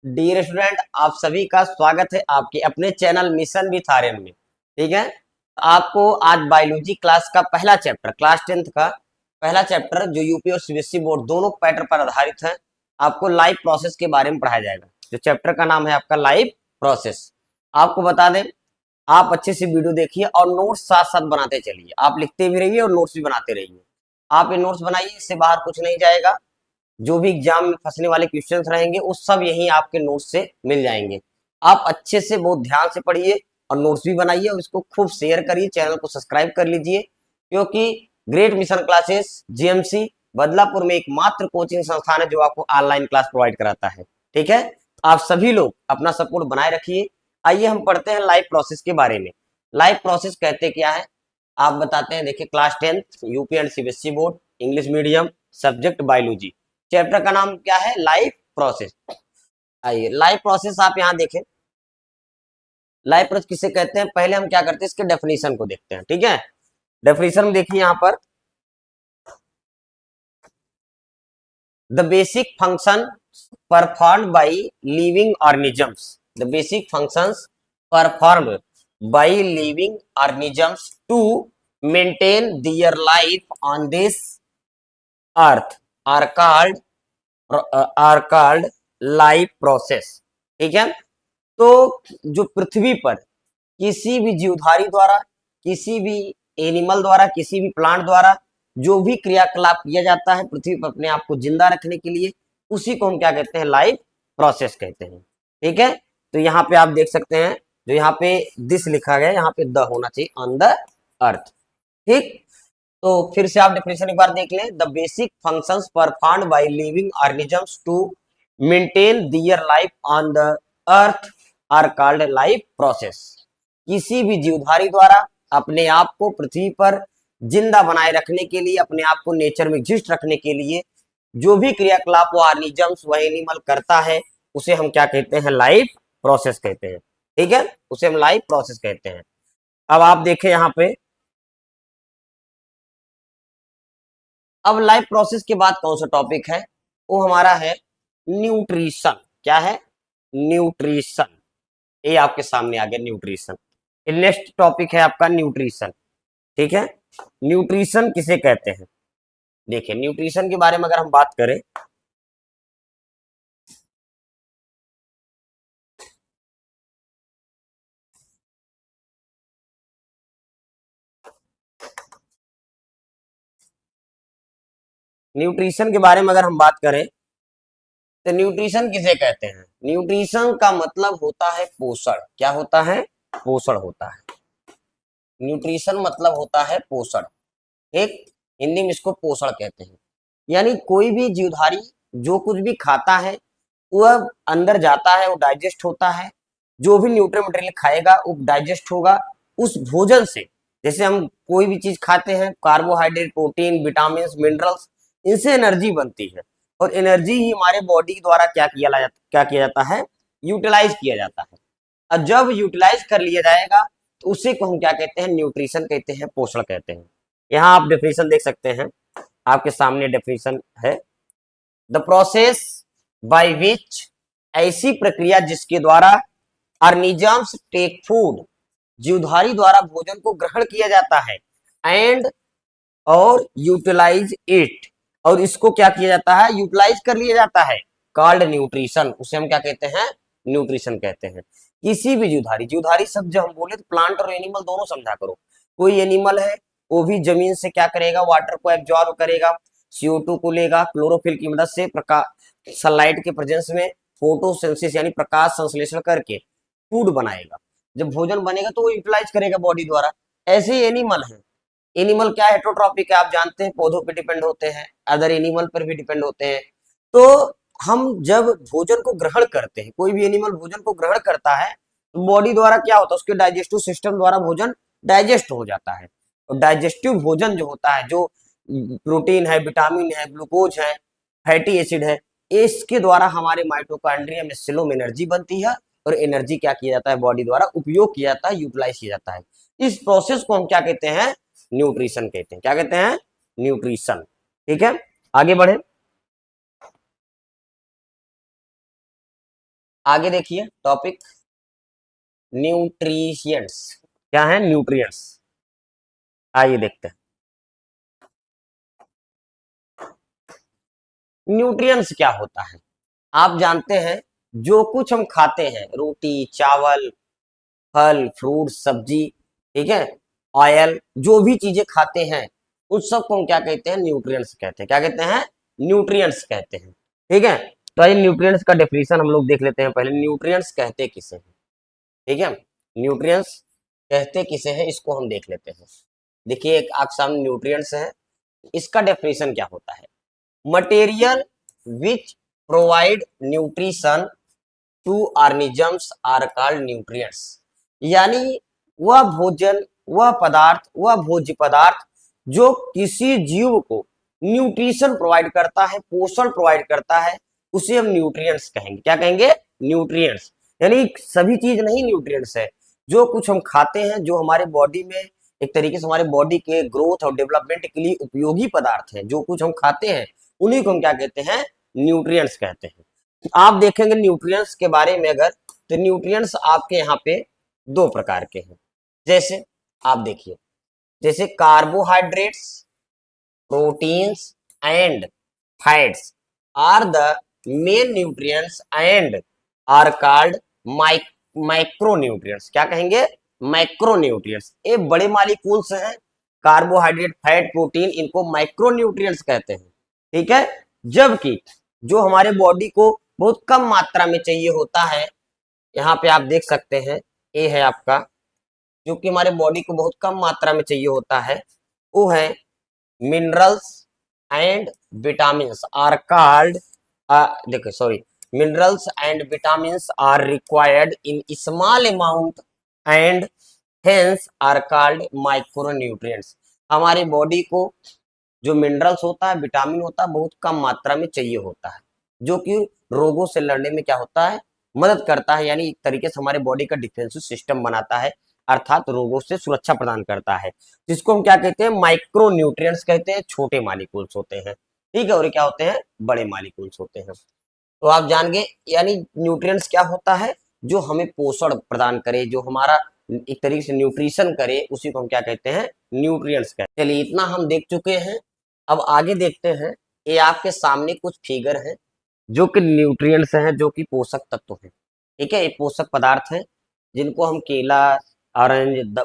Dear student, आप सभी का स्वागत है आपके अपने चैनल मिशन विथ आर्यन में। ठीक है, आपको आज बायोलॉजी क्लास का पहला चैप्टर, क्लास 10th का पहला चैप्टर जो यूपी और सीबीएसई बोर्ड दोनों पैटर्न पर आधारित है, आपको लाइव प्रोसेस के बारे में पढ़ाया जाएगा। जो चैप्टर का नाम है आपका लाइव प्रोसेस। आपको बता दें, आप अच्छे से वीडियो देखिए और नोट्स साथ साथ बनाते चलिए। आप लिखते भी रहिए और नोट्स भी बनाते रहिए। आप ये नोट्स बनाइए, इससे बाहर कुछ नहीं जाएगा। जो भी एग्जाम में फंसने वाले क्वेश्चंस रहेंगे वो सब यहीं आपके नोट्स से मिल जाएंगे। आप अच्छे से बहुत ध्यान से पढ़िए और नोट्स भी बनाइए और इसको खूब शेयर करिए, चैनल को सब्सक्राइब कर लीजिए, क्योंकि great mission classes GMC Badlapur में एकमात्र कोचिंग संस्थान है जो आपको ऑनलाइन क्लास प्रोवाइड कराता है। ठीक है, आप सभी लोग अपना सपोर्ट बनाए रखिए। आइए हम पढ़ते हैं लाइव प्रोसेस के बारे में। लाइव प्रोसेस कहते क्या है आप बताते हैं। देखिए, class 10th UP and CBSE board, English medium, subject biology. Chapter का नाम क्या है? Life process. आइए लाइफ प्रोसेस आप यहां देखें। लाइफ प्रोसेस किसे कहते हैं, पहले हम क्या करते हैं इसके डेफिनेशन को देखते हैं। ठीक है, डेफिनेशन में देखिए यहां पर, the basic function performed by living organisms. The basic functions performed by living organisms to maintain their life on this earth are called life process. ठीक है, तो जो पृथ्वी पर किसी भी जीवधारी द्वारा, किसी भी एनिमल द्वारा, किसी भी प्लांट द्वारा जो भी क्रियाकलाप किया जाता है पृथ्वी पर अपने आप को जिंदा रखने के लिए, उसी को हम क्या कहते हैं? लाइफ प्रोसेस कहते हैं। ठीक है, तो यहाँ पे आप देख सकते हैं, जो यहाँ पे दिस लिखा गया है, यहाँ पे द होना चाहिए, ऑन द अर्थ। ठीक, तो फिर से आप डेफिनेशन एक बार देख लें। The basic functions performed by living organisms to maintain their life on the earth are called life process. किसी भी जीवधारी द्वारा अपने आप को पृथ्वी पर जिंदा बनाए रखने के लिए, अपने आप को नेचर में एग्जिस्ट रखने के लिए जो भी क्रियाकलाप वो ऑर्गेनिजम्स, वह एनिमल करता है, उसे हम क्या कहते हैं? लाइफ प्रोसेस कहते हैं। ठीक है, उसे हम लाइफ प्रोसेस कहते हैं। अब आप देखें यहाँ पे, अब लाइफ प्रोसेस के बाद कौन सा टॉपिक है? वो हमारा है न्यूट्रिशन। क्या है? न्यूट्रिशन। ये आपके सामने आ गया, न्यूट्रिशन। नेक्स्ट टॉपिक है आपका न्यूट्रिशन। ठीक है, न्यूट्रिशन किसे कहते हैं? देखिए, न्यूट्रिशन के बारे में अगर हम बात करें, न्यूट्रिशन के बारे में अगर हम बात करें तो न्यूट्रिशन किसे कहते हैं? न्यूट्रिशन का मतलब होता है पोषण। क्या होता है? पोषण होता है। न्यूट्रिशन मतलब होता है पोषण। एक हिंदी में इसको पोषण कहते हैं। यानी कोई भी जीवधारी जो कुछ भी खाता है वह अंदर जाता है, वो डाइजेस्ट होता है। जो भी न्यूट्रिएंट मटेरियल खाएगा वो डाइजेस्ट होगा उस भोजन से। जैसे हम कोई भी चीज खाते हैं, कार्बोहाइड्रेट, प्रोटीन, विटामिन, मिनरल्स, इनसे एनर्जी बनती है और एनर्जी ही हमारे बॉडी द्वारा क्या किया जाता है? यूटिलाइज किया जाता है। और जब यूटिलाइज कर लिया जाएगा तो उसी को हम क्या कहते हैं? न्यूट्रिशन कहते हैं, पोषण कहते हैं। यहाँ आप डेफिनेशन देख सकते हैं, आपके सामने डेफिनेशन है। द प्रोसेस बाय विच, ऐसी प्रक्रिया जिसके द्वारा ऑर्गेनिजम्स टेक फूड, जीवधारी द्वारा भोजन को ग्रहण किया जाता है, एंड और यूटिलाइज इट, और इसको क्या किया जाता है? यूटिलाइज कर लिया जाता है, कॉल्ड न्यूट्रिशन। उसे हम क्या कहते हैं? न्यूट्रिशन कहते हैं। किसी भी जीवधारी, जीवधारी शब्द जब हम बोले तो प्लांट और एनिमल दोनों समझा करो। कोई एनिमल है वो भी जमीन से क्या करेगा? वाटर को एब्जॉर्ब करेगा, CO2 को लेगा, क्लोरोफिल की मदद से प्रकाश, सनलाइट के प्रेजेंस में फोटोसिंथेसिस यानी प्रकाश संश्लेषण करके फूड बनाएगा। जब भोजन बनेगा तो वो यूटिलाइज करेगा बॉडी द्वारा। ऐसे ही एनिमल है। एनिमल क्या हेटरोट्रॉपिक है, आप जानते हैं, पौधों पे डिपेंड होते हैं, अदर एनिमल पर भी डिपेंड होते हैं। तो हम जब भोजन को ग्रहण करते हैं, कोई भी एनिमल भोजन को ग्रहण करता है तो बॉडी द्वारा क्या होता है? उसके डाइजेस्टिव सिस्टम द्वारा भोजन डाइजेस्ट हो जाता है। और डाइजेस्टिव भोजन जो होता है, जो प्रोटीन है, विटामिन है, ग्लूकोज है, फैटी एसिड है, इसके द्वारा हमारे माइटोकॉन्ड्रिया में सेलों में एनर्जी बनती है और एनर्जी क्या किया जाता है? बॉडी द्वारा उपयोग किया जाता है, यूटिलाइज किया जाता है। इस प्रोसेस को हम क्या कहते हैं? न्यूट्रिशन कहते हैं। क्या कहते हैं? न्यूट्रिशन। ठीक है, आगे बढ़े। आगे देखिए टॉपिक न्यूट्रिशंस। क्या है न्यूट्रिएंट्स? आइए देखते हैं न्यूट्रिएंट्स क्या होता है। आप जानते हैं जो कुछ हम खाते हैं, रोटी चावल फल फ्रूट सब्जी, ठीक है, ऑयल, जो भी चीजें खाते हैं उस सब को हम क्या कहते हैं? न्यूट्रिएंट्स कहते हैं। क्या कहते हैं? न्यूट्रिएंट्स कहते हैं। ठीक है, तो आइए न्यूट्रिएंट्स का डेफिनेशन हम लोग देख लेते हैं। पहले न्यूट्रिएंट्स कहते किसे हैं, ठीक है, न्यूट्रिएंट्स कहते किसे हैं इसको हम देख लेते हैं। देखिए एक आपके सामने न्यूट्रिएंट्स है, इसका डेफिनेशन क्या होता है? Material which provide nutrition to organisms are called nutrients. यानी वह भोजन, वह पदार्थ, वह भोज्य पदार्थ जो किसी जीव को न्यूट्रिशन प्रोवाइड करता है, पोषण प्रोवाइड करता है, उसे हम न्यूट्रिएंट्स कहेंगे। क्या कहेंगे? न्यूट्रिएंट्स। यानी सभी चीज नहीं न्यूट्रिएंट्स है, जो कुछ हम खाते हैं, जो हमारे बॉडी में एक तरीके से हमारे बॉडी के ग्रोथ और डेवलपमेंट के लिए उपयोगी पदार्थ है, जो कुछ हम खाते हैं उन्हीं को हम क्या कहते हैं? न्यूट्रिएंट्स कहते हैं। आप देखेंगे न्यूट्रिएंट्स के बारे में अगर, तो न्यूट्रिएंट्स आपके यहाँ पे दो प्रकार के हैं। जैसे आप देखिए, जैसे carbohydrates, proteins and fats are the main nutrients and are called micro nutrients. क्या कहेंगे? Micro nutrients. ये बड़े मालिक्यूल्स हैं, कार्बोहाइड्रेट फैट प्रोटीन, इनको माइक्रो न्यूट्रिएंट्स कहते हैं। ठीक है, जबकि जो हमारे बॉडी को बहुत कम मात्रा में चाहिए होता है, यहाँ पे आप देख सकते हैं ये है आपका, जो कि हमारे बॉडी को बहुत कम मात्रा में चाहिए होता है, वो है minerals and vitamins are called, देखो sorry, minerals and vitamins are required in small amount and hence are called micronutrients. हमारी बॉडी को जो मिनरल्स होता है, विटामिन होता है, बहुत कम मात्रा में चाहिए होता है, जो कि रोगों से लड़ने में क्या होता है? मदद करता है। यानी एक तरीके से हमारे बॉडी का डिफेंसिव सिस्टम बनाता है, अर्थात रोगों से सुरक्षा प्रदान करता है, जिसको हम क्या कहते हैं? माइक्रो न्यूट्रिएंट्स कहते हैं। छोटे मालिक्यूल्स होते हैं, ठीक है, और ये क्या होते हैं? बड़े मालिक्यूल्स होते हैं। तो आप जान गए, यानी न्यूट्रिएंट्स क्या होता है? जो हमें पोषण प्रदान करे, जो हमारा एक तरीके से न्यूट्रिशन करे, उसी को हम क्या कहते हैं? न्यूट्रिएंट्स कहते हैं। चलिए इतना हम देख चुके हैं, अब आगे देखते हैं। ये आपके सामने कुछ फिगर हैं जो कि न्यूट्रिएंट्स हैं, जो कि पोषक तत्व हैं। ठीक है, ये पोषक पदार्थ हैं जिनको हम केला, ऑरेंज,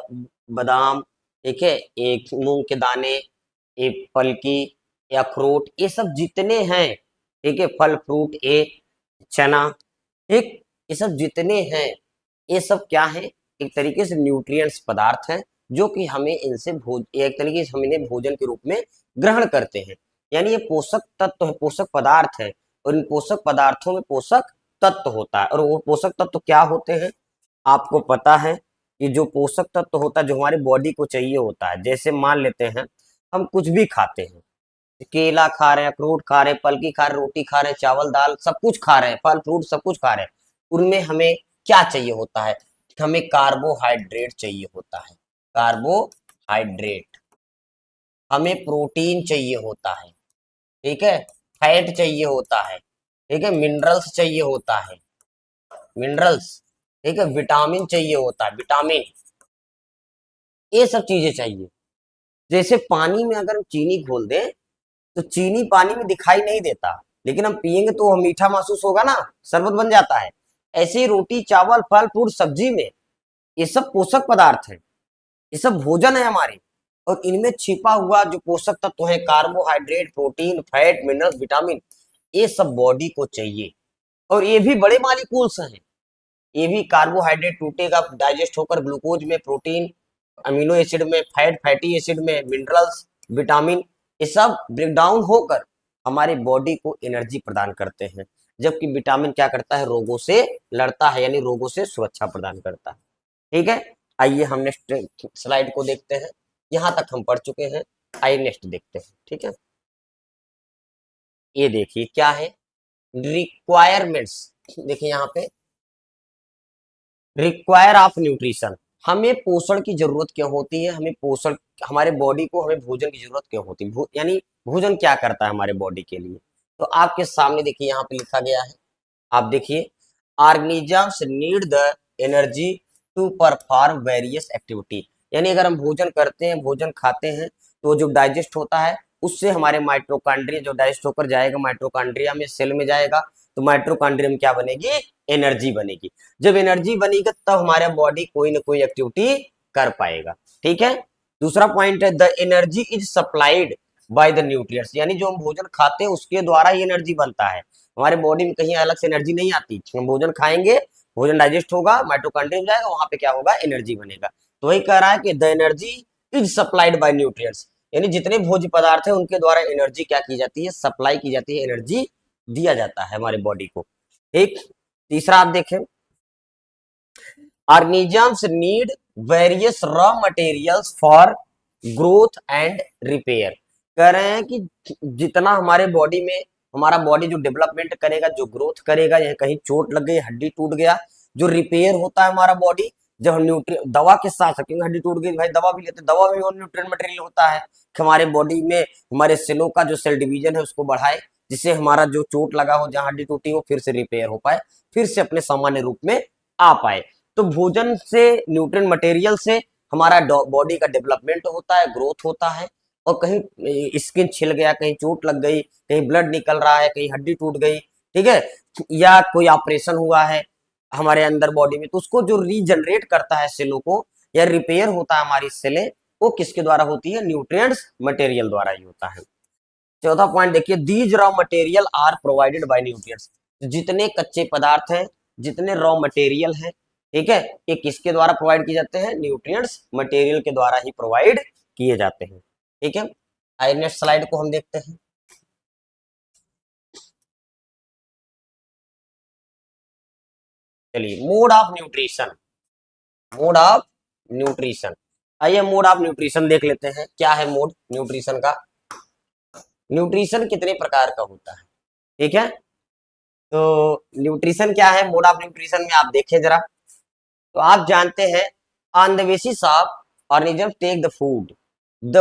बादाम, ठीक है, एक मूंग के दाने, एक फल की या अखरोट, ये सब जितने हैं, ठीक है, फल फ्रूट, ये चना, ठीक, ये सब जितने हैं, ये सब क्या है? एक तरीके से न्यूट्रिएंट्स पदार्थ हैं, जो कि हमें इनसे एक तरीके से हम इन्हें भोजन के रूप में ग्रहण करते हैं। यानी ये पोषक तत्व है, पोषक पदार्थ है, और इन पोषक पदार्थों में पोषक तत्व होता है। और वो पोषक तत्व क्या होते हैं? आपको पता है कि जो पोषक तत्व होता है, जो हमारी बॉडी को चाहिए होता है, जैसे मान लेते हैं हम कुछ भी खाते हैं, केला खा रहे हैं, अखरोट खा रहे हैं, फल की खा रहे हैं, रोटी खा रहे हैं, चावल दाल सब कुछ खा रहे हैं, फल फ्रूट सब कुछ खा रहे हैं, उनमें हमें क्या चाहिए होता है? हमें कार्बोहाइड्रेट चाहिए होता है, कार्बोहाइड्रेट। हमें प्रोटीन चाहिए होता है, ठीक है, फैट चाहिए होता है, ठीक है, मिनरल्स चाहिए होता है, मिनरल्स, ठीक है, विटामिन चाहिए होता है, विटामिन, ये सब चीजें चाहिए। जैसे पानी में अगर हम चीनी घोल दें, तो चीनी पानी में दिखाई नहीं देता, लेकिन हम पियेंगे तो वो मीठा महसूस होगा ना, शरबत बन जाता है। ऐसे ही रोटी चावल फल फ्रूट सब्जी में ये सब पोषक पदार्थ है, ये सब भोजन है हमारे, और इनमें छिपा हुआ जो पोषक तत्व है, carbohydrate protein fat minerals vitamin, ये सब बॉडी को चाहिए। और ये भी बड़े मालिक्यूल्स हैं, ये भी कार्बोहाइड्रेट टूटेगा, डाइजेस्ट होकर ग्लूकोज में, प्रोटीन अमीनो एसिड में, फैट फैटी एसिड में, मिनरल्स विटामिन, ये सब ब्रेकडाउन होकर हमारी बॉडी को एनर्जी प्रदान करते हैं। जबकि विटामिन क्या करता है? रोगों से लड़ता है, यानी रोगों से सुरक्षा प्रदान करता है। ठीक है, आइए हम नेक्स्ट स्लाइड को देखते हैं। यहां तक हम पढ़ चुके हैं, आइए नेक्स्ट देखते हैं। ठीक है, ये देखिए क्या है रिक्वायरमेंट्स। देखिए यहाँ पे रिक्वायर ऑफ न्यूट्रिशन, हमें पोषण की जरूरत क्यों होती है? हमें पोषण, हमारे बॉडी को हमें भोजन की जरूरत क्यों होती है? यानी भोजन क्या करता है हमारे बॉडी के लिए? तो आपके सामने देखिए यहाँ पे लिखा गया है, आप देखिए, organisms need the energy to perform various activity. यानी अगर हम भोजन करते हैं, भोजन खाते हैं, तो जो डाइजेस्ट होता है उससे हमारे माइटोकॉन्ड्रिया जो डाइजेस्ट होकर जाएगा माइटोकॉन्ड्रिया में, सेल में जाएगा, तो माइटोकॉन्ड्रिया में क्या बनेगी? एनर्जी बनेगी। जब एनर्जी बनेगी तब हमारा बॉडी कोई ना कोई एक्टिविटी कर पाएगा। ठीक है। दूसरा पॉइंट है the energy is supplied by the nutrients. यानी जो हम भोजन खाते हैं उसके द्वारा ही एनर्जी बनता है, हमारे बॉडी में कहीं अलग से एनर्जी नहीं आती। हम भोजन खाएंगे, भोजन डाइजेस्ट होगा, माइटोकॉन्ड्रिया में जाएगा, वहां पे क्या होगा? एनर्जी बनेगा। तो वही कह रहा है कि the energy is supplied by nutrients. यानी जितने भोज्य पदार्थ है उनके द्वारा एनर्जी क्या की जाती है? सप्लाई की जाती है, एनर्जी दिया जाता है हमारे बॉडी को। ठीक। तीसरा आप देखें, organisms need various raw materials for growth and repair. कह रहे हैं कि जितना हमारे बॉडी में, हमारा बॉडी जो डेवलपमेंट करेगा, जो ग्रोथ करेगा, या कहीं चोट लग गई, हड्डी टूट गया, जो रिपेयर होता है हमारा बॉडी, जब हम न्यूट्रि दवा के साथ, क्योंकि हड्डी टूट गई भाई दवा भी लेते, दवा में और न्यूट्रिएंट मटेरियल होता है कि हमारे बॉडी में हमारे सेलों का जो सेल डिवीजन है उसको बढ़ाए, जिससे हमारा जो चोट लगा हो, जहां हड्डी टूटी हो, फिर से रिपेयर हो पाए, फिर से अपने सामान्य रूप में आ पाए। तो भोजन से, न्यूट्रिएंट मटेरियल से हमारा बॉडी का डेवलपमेंट होता है, ग्रोथ होता है। और कहीं स्किन छिल गया, कहीं चोट लग गई, कहीं ब्लड निकल रहा है, कहीं हड्डी टूट गई, ठीक है, या कोई ऑपरेशन हुआ है हमारे अंदर बॉडी में, तो उसको जो रीजनरेट करता है सेलों को, या रिपेयर होता है हमारी सेलें, वो किसके द्वारा होती है? न्यूट्रिएंट्स मटेरियल द्वारा ही होता है। चौथा पॉइंट देखिए, these raw material are provided by nutrients. जितने कच्चे पदार्थ हैं, जितने रॉ मटेरियल हैं, ठीक है, ये किसके द्वारा प्रोवाइड किए जाते हैं? न्यूट्रिएंट्स मटेरियल के द्वारा ही प्रोवाइड किए जाते हैं। ठीक है। आइए नेक्स्ट स्लाइड को हम देखते हैं। चलिए, mode of nutrition, mode of nutrition. आइए मोड ऑफ न्यूट्रिशन देख लेते हैं, क्या है मोड न्यूट्रिशन का। न्यूट्रिशन कितने प्रकार का होता है? ठीक है। तो न्यूट्रिशन क्या है? मोड ऑफ न्यूट्रिशन में आप देखें जरा, तो आप जानते हैं, on the basis of organism take the food, the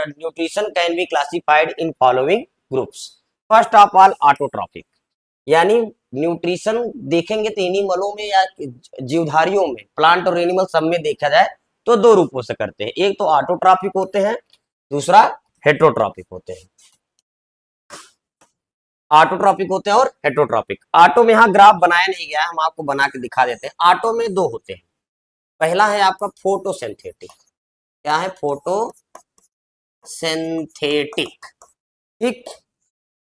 nutrition can be classified in following groups. First of all autotrophic. यानी न्यूट्रिशन देखेंगे तो एनिमलों में या जीवधारियों में, प्लांट और एनिमल सब में देखा जाए तो दो रूपों से करते हैं। एक तो ऑटोट्रॉफिक होते हैं, दूसरा हेट्रोट्रॉफिक होते हैं। ऑटोट्रॉपिक होते हैं और हेट्रोट्रॉपिक। ऑटो में यहाँ ग्राफ बनाया नहीं गया है, हम आपको बना के दिखा देते हैं। ऑटो में दो होते हैं, पहला है आपका फोटोसिंथेटिक। क्या है? फोटोसिंथेटिक। ठीक।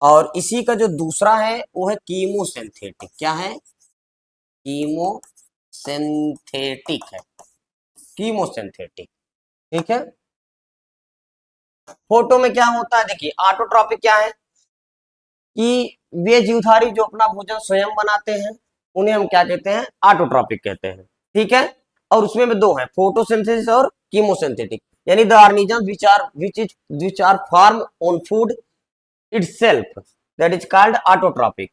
और इसी का जो दूसरा है वो है कीमोसिंथेटिक। क्या है? कीमोसिंथेटिक है, कीमोसिंथेटिक। ठीक है। फोटो में क्या होता है? देखिए, ऑटोट्रॉपिक क्या है कि वे जीवधारी जो अपना भोजन स्वयं बनाते हैं उन्हें हम क्या कहते हैं? ऑटोट्रॉपिक कहते हैं। ठीक है। और उसमें भी दो हैं, फोटोसिंथेसिस और कीमोसिंथेटिक। यानी the organism which are form on food itself, that is called autotropic.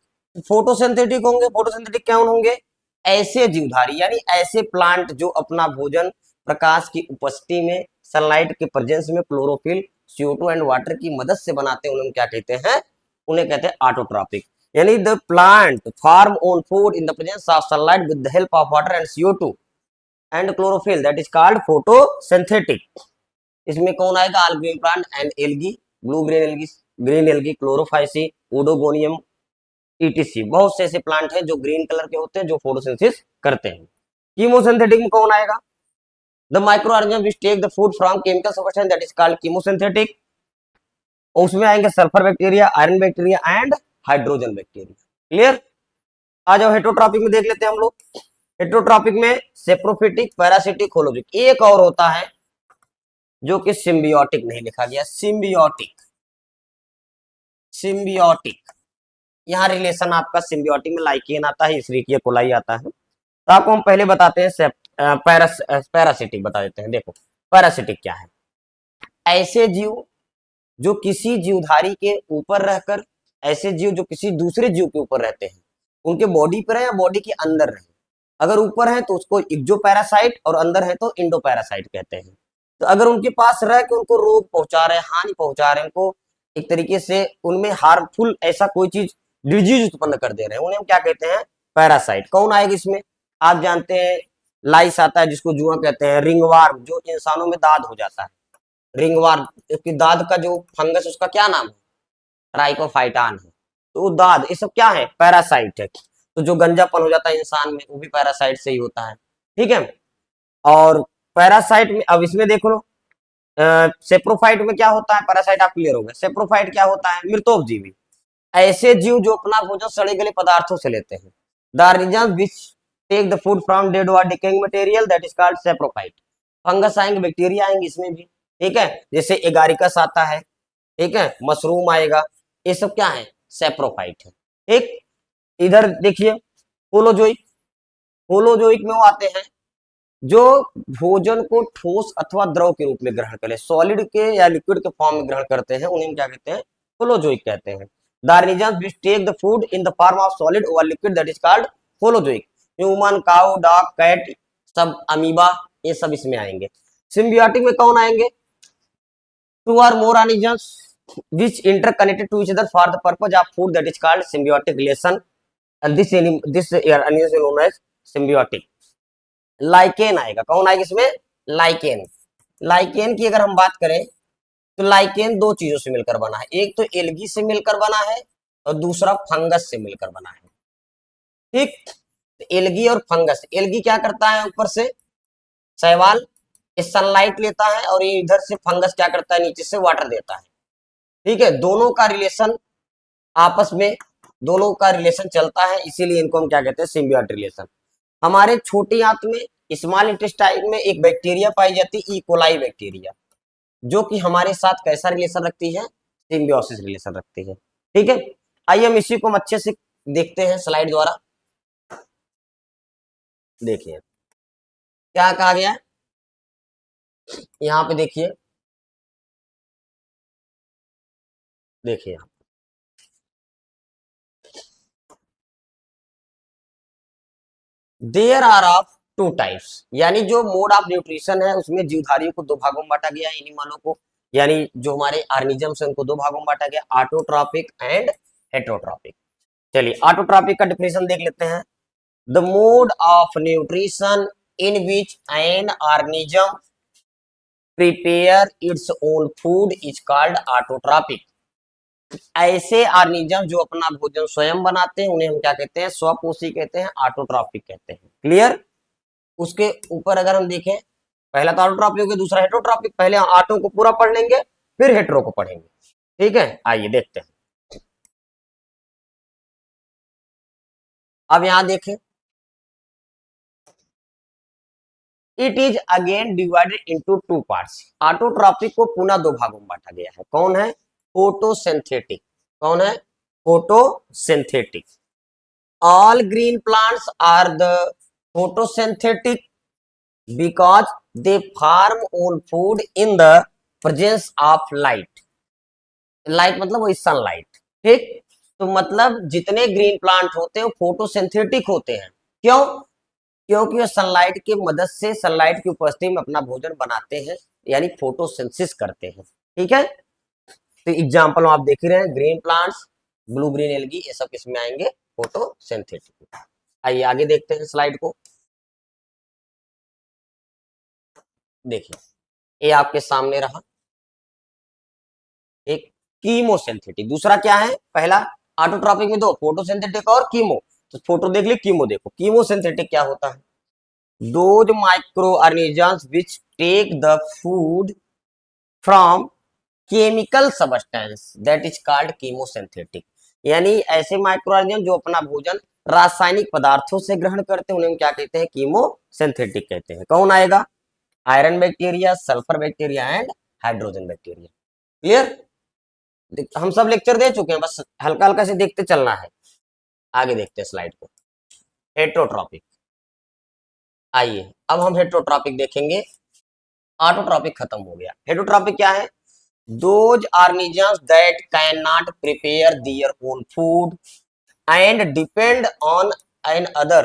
Photosynthetic होंगे, फोटोसिंथेटिक क्या होंगे? ऐसे जीवधारी, यानी ऐसे प्लांट जो अपना भोजन प्रकाश की उपस्थिति में, सनलाइट के प्रेजेंस में, क्लोरोफिल, CO2 एंड वाटर की मदद से बनाते हैं, उन्हें क्या कहते हैं? उन्हें कहते हैं ऑटोट्रॉपिक। यानी the plant form on food in the presence of sunlight with the help of water and CO2 and chlorophyll, that is called photosynthetic. इसमें कौन आएगा? All green plant and algae, blue green algae, Chlorophyceae, Oedogonium, ETC। बहुत से ऐसे plant हैं जो green colour के होते हैं, जो फोटोसिंथेसिस करते हैं। कीमोसिंथेटिक में कौन आएगा? The microorganism which take the food from chemical substance, that is called chemosynthetic. उसमें आएंगे sulphur bacteria, iron bacteria and hydrogen bacteria. Clear? आ जाओ हेट्रोट्रॉपिक में देख लेते हैं हम लोग। हेट्रोट्रॉपिक में सेप्रोफिटिक, पैरासिटिक, होलोजिक। एक और होता है जो कि सिम्बियोटिक नहीं लिखा गया, सिम्बियोटिक। सिम्बियोटिक, यहाँ रिलेशन आपका सिम्बियोटिक में लाइकेन आता है, इस्रीकिया कोलाई आता है। तो आपको हम पहले बताते हैं पैरासिटिक बता देते हैं। देखो, पैरासिटिक क्या है? ऐसे जीव जो किसी जीवधारी के ऊपर रहकर, ऐसे जीव जो किसी दूसरे जीव के ऊपर रहते हैं, उनके बॉडी पर है या बॉडी के अंदर रहे। अगर ऊपर है तो उसको एक्सोपैरासाइट, और अंदर है तो इंडोपैरासाइट कहते हैं। तो अगर उनके पास रह के उनको रोग पहुंचा रहे, हानि पहुंचा रहे, उनको एक तरीके से उनमें हार्मफुल ऐसा कोई चीज, डिजीज उत्पन्न कर दे रहे हैं, उन्हें हम क्या कहते हैं? पैरासाइट। कौन आएगा इसमें? आप जानते हैं लाइस आता है जिसको जुआ कहते हैं, रिंगवार्म जो इंसानों में दाद हो जाता है, रिंगवार्म की दाद का जो फंगस उसका क्या नाम है? ट्राइकोफाइटान है। तो दाद ये सब क्या है? पैरासाइट है। तो जो गंजापन हो जाता है इंसान में वो भी पैरासाइट से ही होता है। ठीक है। और पैरासाइट में अब इसमें देखो लो, सेप्रोफाइट में क्या होता है? पैरासाइट आप क्लियर हो गए। सेप्रोफाइट क्या होता है? मृतोपजीवी, ऐसे जीव जो अपना भोजन सड़े गले पदार्थों से लेते हैं। The organism which take the food from dead और decaying material that is called saprophyte. Fungus आएंगे, बैक्टीरिया आएंगे इसमें भी। ठीक है, जैसे एगारिकस आता है, ठीक है, मशरूम आएगा, ये सब क्या है? सेप्रोफाइट है। ठीक, इधर देखिए होलोजोइक। होलोजोइक में वो आते हैं जो भोजन को ठोस अथवा द्रव के रूप में ग्रहण करें, सॉलिड के या लिक्विड के फॉर्म में ग्रहण करते हैं, उन्हें क्या कहते हैं? होलोजोइक कहते हैं। The organism which take the food in the form of solid और liquid that is called holozoic. Human, cow, dog, cat, सब अमीबा, ये सब इसमें आएंगे। सिम्बियोटिक में कौन आएंगे? टू और मोर organisms which interconnected to each other for the purpose of food that is called symbiotic relation, and this organism is known as symbiotic। Lichen आएगा। कौन आएगा इसमें? लाइकेन। लाइकेन की अगर हम बात करें तो लाइकेन दो चीजों से मिलकर बना है, एक तो एल्गी से मिलकर बना है और दूसरा फंगस से मिलकर बना है। ठीक, एल्गी और फंगस। एल्गी क्या करता है? ऊपर से शैवाल सनलाइट लेता है और ये इधर से फंगस क्या करता है? नीचे से वाटर देता है। ठीक है, दोनों का रिलेशन आपस में, दोनों का रिलेशन चलता है, इसीलिए इनको हम क्या कहते हैं? Symbiotic relation. हमारे छोटी आंत में, स्मॉल इंटेस्टाइन में एक बैक्टीरिया पाई जाती है, ई कोलाई बैक्टीरिया, जो कि हमारे साथ कैसा रिलेशन रखती है? सिम्बियोसिस रिलेशन रखती है। ठीक है, आइए हम इसी को हम अच्छे से देखते हैं स्लाइड द्वारा। देखिए क्या कहा गया है यहाँ पे, देखिए देखिए there are of two types, यानी जो मोड ऑफ न्यूट्रिशन है उसमें जीवधारियों को दो भागों में बांटा गया है, एनिमलों को, यानी जो हमारे ऑर्गेनिजम्स हैं उनको दो भागों में बांटा गया, ऑटोट्रॉपिक एंड हेटेरोट्रॉपिक। चलिए ऑटोट्रॉपिक का डिफिनेशन देख लेते हैं। The mode of nutrition in which an organism prepare its own food is called autotrophic. ऐसे ऑर्गेनिज्म जो अपना भोजन स्वयं बनाते हैं उन्हें हम क्या कहते हैं? स्वपोषी कहते हैं, ऑटोट्रॉपिक कहते हैं। क्लियर? उसके ऊपर अगर हम देखें, पहला तो ऑटोट्रॉपिक हो गया, दूसरा हेटेरोट्रॉपिक। पहले ऑटो को पूरा पढ़ लेंगे फिर हेटेरो को पढ़ेंगे। ठीक है, आइए देखते हैं। अब यहां देखें, it is again divided into two parts. Autotrophic को पुनः दो भागों में बांटा गया है। कौन है? फोटोसिंथेटिक। कौन है? Photosynthetic. All green plants are the photosynthetic because they form own food in the presence of light. Light मतलब वही सनलाइट। ठीक, तो मतलब जितने ग्रीन प्लांट होते हैं वो फोटोसिंथेटिक होते हैं। क्यों? क्योंकि वो सनलाइट की मदद से, सनलाइट की उपस्थिति में अपना भोजन बनाते हैं, यानी फोटोसिंथेसिस करते हैं। ठीक है, तो एग्जांपल आप देख ही रहे हैं, green plants, blue green algae, ये सब किसमें आएंगे? फोटोसिंथेटिक। आइए आगे देखते हैं स्लाइड को। देखिए ये आपके सामने रहा, एक कीमोसिंथेटिक, दूसरा क्या है? पहला ऑटोट्रॉपिक में दो, फोटोसिंथेटिक और कीमो। तो फोटो देख ली, कीमो देखो। कीमोसिंथेटिक क्या होता है? Those micro organisms which take the food from chemical substance that is called chemosynthetic. यानी ऐसे माइक्रो ऑर्गेनिज्म जो अपना भोजन रासायनिक पदार्थों से ग्रहण करते हैं उन्हें क्या कहते हैं? कीमोसिंथेटिक कहते हैं। कौन आएगा? Iron bacteria, sulphur bacteria and hydrogen bacteria. Clear? हम सब लेक्चर दे चुके हैं, बस हल्का हल्का से देखते चलना है। आगे देखते हैं स्लाइड को। हेटेरोट्रॉपिक। आइए अब हम हेटेरोट्रॉपिक देखेंगे। ऑटोट्रॉपिक खत्म हो गया। हेटेरोट्रॉपिक क्या है? Those organisms that cannot prepare their own food and depend on another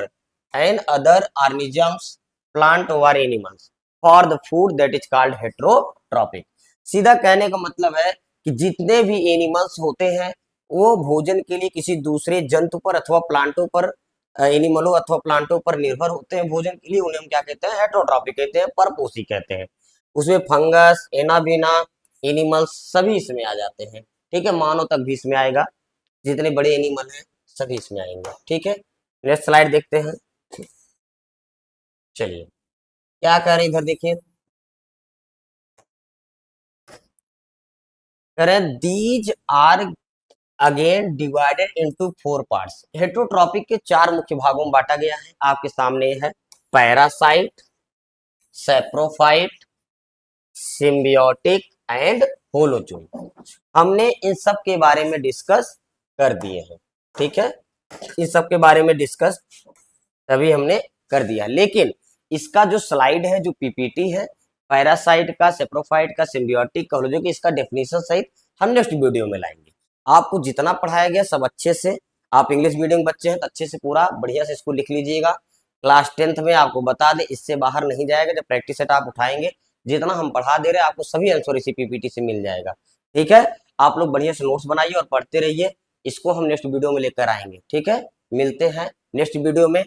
organisms, plant or animals for the food that is called heterotrophic। सीधा कहने का मतलब है कि जितने भी एनिमल्स होते हैं वो भोजन के लिए किसी दूसरे जंतु पर अथवा प्लांटों पर एनिमलों अथवा प्लांटों पर निर्भर होते हैं भोजन के लिए, उन्हें हम क्या कहते हैं, हेटेरोट्रॉपिक कहते हैं, परपोषी कहते हैं। उसमें फंगस, एनाबीना, एनिमल्स सभी इसमें आ जाते हैं। ठीक है, मानव तक भी इसमें आएगा, जितने बड़े एनिमल हैं सभी इसमें आएंगे। ठीक है, नेक्स्ट स्लाइड देखते हैं। चलिए क्या कह रहे हैं इधर देखिए, कह रहे हैं these are again divided into 4 parts. Heterotrophic के 4 मुख्य भागों में बांटा गया है, आपके सामने है पैरासाइट, सेप्रोफाइट, सिम्बियोटिक एंड होलोजोई। हमने इन सब के बारे में डिस्कस कर दिए हैं। ठीक है, इन सब के बारे में डिस्कस तभी हमने कर दिया, लेकिन इसका जो स्लाइड है, जो पीपीटी है, पैरासाइट का, सेप्रोफाइट का, सिम्बियोटिक का, होलोजोई का, इसका डेफिनेशन सहित हम नेक्स्ट वीडियो में लाएंगे। आपको जितना पढ़ाया गया सब अच्छे से, आप इंग्लिश मीडियम बच्चे हैं तो अच्छे से पूरा बढ़िया से इसको लिख लीजिएगा। क्लास 10th में आपको बता दें, इससे बाहर नहीं जाएगा। जब प्रैक्टिस सेट आप उठाएंगे, जितना हम पढ़ा दे रहे हैं आपको सभी आंसर इसी पीपीटी से मिल जाएगा। ठीक है, आप लोग बढ़िया से नोट्स बनाइए और पढ़ते रहिए। इसको हम नेक्स्ट वीडियो में लेकर आएंगे। ठीक है, मिलते हैं नेक्स्ट वीडियो में।